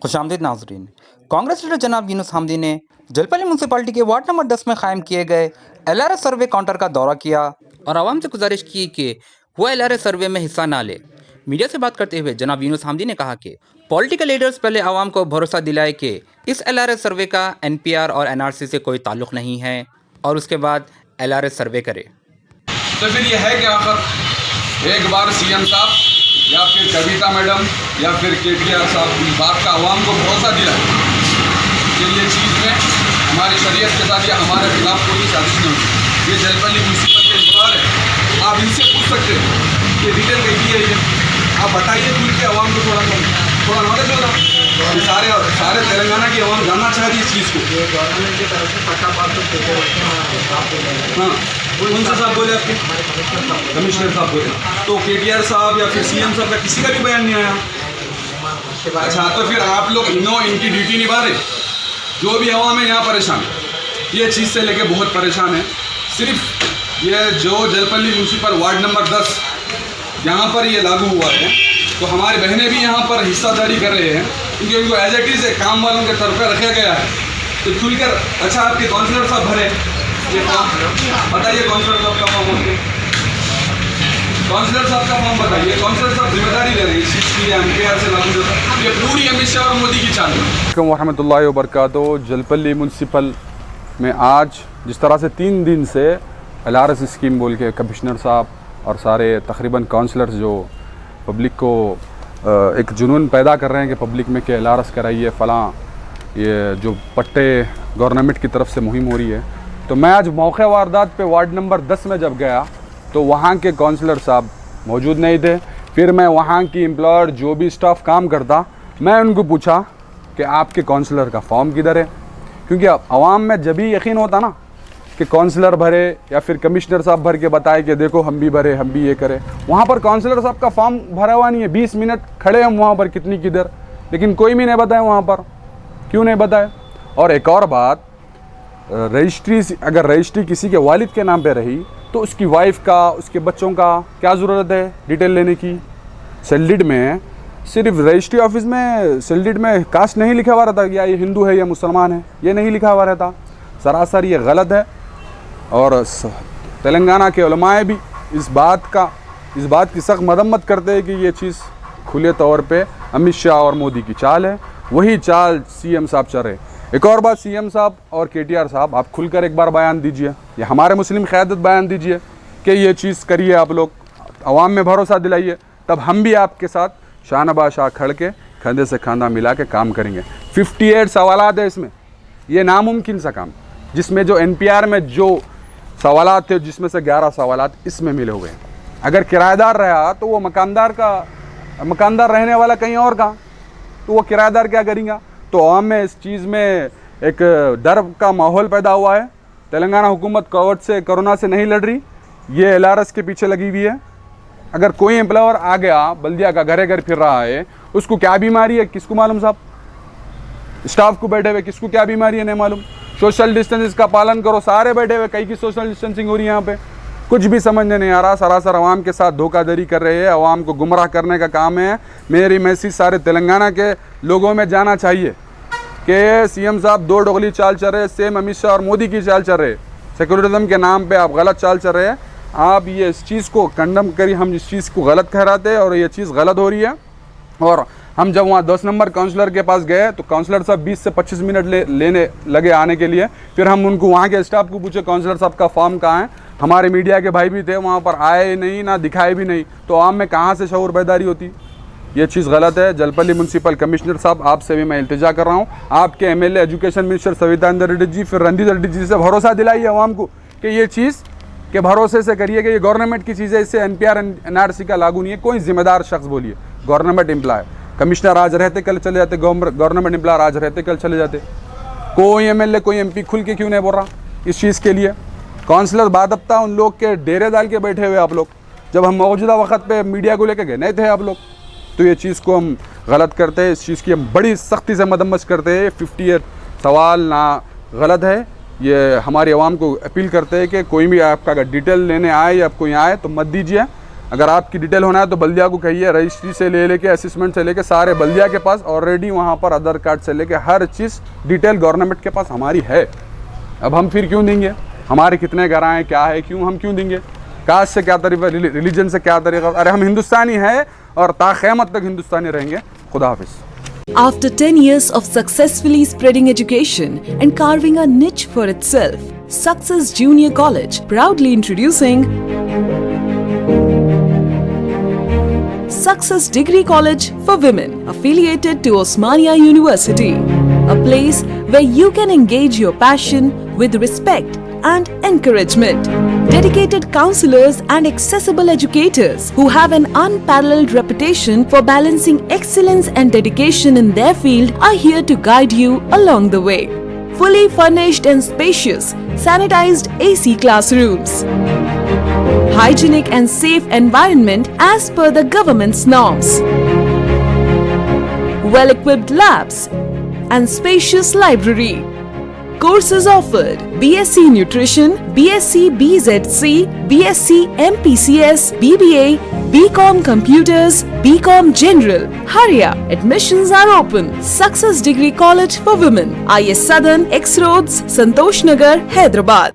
खुशामदीद नाजरीन। कांग्रेस लीडर जनाब यूनुस हमदी ने जलपली म्यूनसिपालिटी के वार्ड नंबर 10 में कायम किए गए LRS सर्वे काउंटर का दौरा किया और आवाम से गुजारिश की कि वह LRS सर्वे में हिस्सा ना ले। मीडिया से बात करते हुए जनाब यूनुस हमदी ने कहा कि पॉलिटिकल लीडर्स पहले आवाम को भरोसा दिलाए कि इस LRS सर्वे का NPR और NRC से कोई ताल्लुक़ नहीं है और उसके बाद LRS सर्वे करे। तो फिर यह है कि आखिर एक बार CM साहब या फिर कविता मैडम या फिर KTR साहब इस बात का आवाम को भरोसा दिया कि ये चीज़ में हमारी शरीयत के साथ या हमारे खिलाफ कोई साजिश नहीं होती। ये जलपली म्यूनसिपल के इंतजार है, आप इनसे पूछ सकते हैं कि डिटेल कैसी है ये, आप बताइए खुल के आवाम को थोड़ा नॉलेज होगा। सारे तेलंगाना की आवाम जानना चाह रही है इस चीज़ को। गवर्नमेंट की तरफ से पट्टा पास हाँ, कौन सा साहब बोले आपके? कमिश्नर साहब बोले। तो KTR साहब या फिर CM साहब का किसी का भी बयान नहीं आया। अच्छा, तो फिर आप लोग इनकी ड्यूटी निभा रहे। जो भी आवाम है यहाँ परेशान, ये चीज़ से लेके बहुत परेशान है। सिर्फ ये जो जलपली म्यूनसिपल वार्ड नंबर 10 यहाँ पर ये लागू हुआ है, तो हमारी बहनें भी यहाँ पर हिस्सादारी कर रहे हैं क्योंकि उनको एज इट इज़ काम वालों के तरफ पर रखा गया है। तो खुलकर अच्छा आपके काउंसलर साहब भरे ये फॉर्म, बताइए काउंसलर साहब का फॉर्म होते, काउंसलर साहब का फॉर्म बताइए। काउंसलर साहब जिम्मेदारी ले रहे हैं इस चीज़ की, NPR से लागू होता है। ये पूरी अमित शाह और मोदी की चाल है। वरहमतुल्लाहि वबरकातुहू। जलपली म्यूनसिपल में आज जिस तरह से 3 दिन से LRS स्कीम बोल के कमिश्नर साहब और सारे तकरीबन काउंसलर्स जो पब्लिक को एक जुनून पैदा कर रहे हैं कि पब्लिक में कि LRS कराइए फ़लाँ, ये जो पट्टे गवर्नमेंट की तरफ से मुहिम हो रही है। तो मैं आज मौके वारदात पे वार्ड नंबर 10 में जब गया तो वहाँ के काउंसलर साहब मौजूद नहीं थे। फिर मैं वहाँ की एम्प्लॉयर जो भी स्टाफ काम करता, मैं उनको पूछा कि आपके काउंसलर का फॉर्म किधर है, क्योंकि आवाम में जब भी यकीन होता ना कि काउंसलर भरे या फिर कमिश्नर साहब भर के बताए कि देखो हम भी भरे, हम भी ये करें। वहाँ पर काउंसलर साहब का फॉर्म भरा हुआ नहीं है। 20 मिनट खड़े हम वहाँ पर, कितनी किधर, लेकिन कोई भी नहीं बताए वहाँ पर। क्यों नहीं बताए? और एक और बात, अगर रजिस्ट्री किसी के वालिद के नाम पे रही तो उसकी वाइफ का, उसके बच्चों का क्या ज़रूरत है डिटेल लेने की? सेल्डिड में सिर्फ रजिस्ट्री ऑफिस में सेल्डिड में कास्ट नहीं लिखा हुआ रहता या ये हिंदू है या मुसलमान है, ये नहीं लिखा हुआ रहता। सरासर ये गलत है। और तेलंगाना के उलमाए भी इस बात की सख्त मदम्मत करते हैं कि ये चीज़ खुले तौर पे अमित शाह और मोदी की चाल है। वही चाल CM साहब चल रहे। एक और बात, CM साहब और KTR साहब, आप खुलकर एक बार बयान दीजिए या हमारे मुस्लिम क़यादत बयान दीजिए कि ये चीज़ करिए, आप लोग आवाम में भरोसा दिलाइए, तब हम भी आपके साथ शान बाशाह खड़ के कंधे से कंधा मिला के काम करेंगे। 58 सवालात है इसमें, ये नामुमकिन सा काम, जिसमें जो NPR में जो सवालात थे जिसमें से 11 सवालात इसमें मिले हुए हैं। अगर किराएदार रहा तो वो मकानदार रहने वाला कहीं और का, तो वो किराएदार क्या करेंगे? तो आवाम में इस चीज़ में एक डर का माहौल पैदा हुआ है। तेलंगाना हुकूमत कोरोना से नहीं लड़ रही, ये LRS के पीछे लगी हुई है। अगर कोई एम्प्लॉयर आ गया बल्दिया का, घरे घर फिर रहा है, उसको क्या बीमारी है किसको मालूम साहब? स्टाफ को बैठे हुए किसको क्या बीमारी है नहीं मालूम। सोशल डिस्टेंस का पालन करो, सारे बैठे हुए, कई की सोशल डिस्टेंसिंग हो रही है यहाँ पे, कुछ भी समझ में नहीं आ रहा। सरासर आवाम के साथ धोखाधड़ी कर रहे हैं, आवाम को गुमराह करने का काम है। मेरी मैसेज सारे तेलंगाना के लोगों में जाना चाहिए कि CM साहब 2 डोगली चाल चल रहे, सेम अमित शाह और मोदी की चाल चल रहे। सेकुलरिज्म के नाम पे आप गलत चाल चल रहे हैं। आप ये इस चीज़ को कंडम करिए, हम इस चीज़ को गलत ठहराते हैं और ये चीज़ गलत हो रही है। और हम जब वहाँ 10 नंबर काउंसलर के पास गए तो काउंसलर साहब 20 से 25 मिनट लेने लगे आने के लिए। फिर हम उनको वहाँ के स्टाफ को पूछे काउंसलर साहब का फॉर्म कहाँ है? हमारे मीडिया के भाई भी थे वहाँ पर, आए नहीं ना दिखाए भी नहीं। तो आम में कहाँ से शऊर बेदारी होती? ये चीज़ गलत है। जलपली म्यूनसिपल कमिश्नर साहब, आपसे भी मैं इल्तिजा कर रहा हूँ, आपके MLA education minister Sabitha Indra Reddy ji, फिर रणदीप रेड्डी जी से भरोसा दिलाइए आवाम को कि ये चीज़ के भरोसे से करिए कि ये गवर्नमेंट की चीज़ है, इससे NPR NRC का लागू नहीं है। कोई जिम्मेदार शख्स बोलिए, गवर्नमेंट एम्प्लॉय, कमिश्नर आज रहते कल चले जाते, गवर्नमेंट एम्प्लॉयर आज रहते कल चले जाते। कोई MLA कोई MP खुल के क्यों नहीं बोल रहा इस चीज़ के लिए? काउंसलर बादबता उन लोग के डेरे डाल के बैठे हुए आप लोग। जब हम मौजूदा वक्त पे मीडिया को लेकर गए नहीं थे आप लोग, तो ये चीज़ को हम गलत करते हैं। इस चीज़ की हम बड़ी सख्ती से मदम्मत करते हैं। 58 सवाल ना गलत है। ये हमारी आवाम को अपील करते हैं कि कोई भी आपका अगर डिटेल लेने आए या कोई आए तो मत दीजिए। अगर आपकी डिटेल होना है तो बल्दिया को कहिए, रजिस्ट्री से लेके असेसमेंट से लेके सारे बल्दिया के पास ऑलरेडी वहाँ पर आधार कार्ड से लेके हर चीज़ डिटेल गवर्नमेंट के पास हमारी है। अब हम फिर क्यों देंगे? हमारे कितने घर आए, क्या है, क्यों हम क्यों देंगे? कास्ट से क्या तरीका, रिलीजन से क्या तरीका? अरे हम हिंदुस्तानी हैं और ताक़यामत तक हिंदुस्तानी रहेंगे। खुदा हाफिज़। After 10 years of successfully spreading education and carving a niche for itself, Success Junior College proudly introducing Success Degree College for Women, affiliated to Osmania University, a place where you can engage your passion with respect and encouragement. Dedicated counselors and accessible educators who have an unparalleled reputation for balancing excellence and dedication in their field are here to guide you along the way. Fully furnished and spacious, sanitized AC classrooms, hygienic and safe environment as per the government's norms, well-equipped labs and spacious library. Courses offered: BSc Nutrition, BSc BZC, BSc MPCS, BBA, BCom Computers, BCom General. Hurry up! Admissions are open. Success Degree College for Women, IS Southern, X Roads, Santosh Nagar, Hyderabad.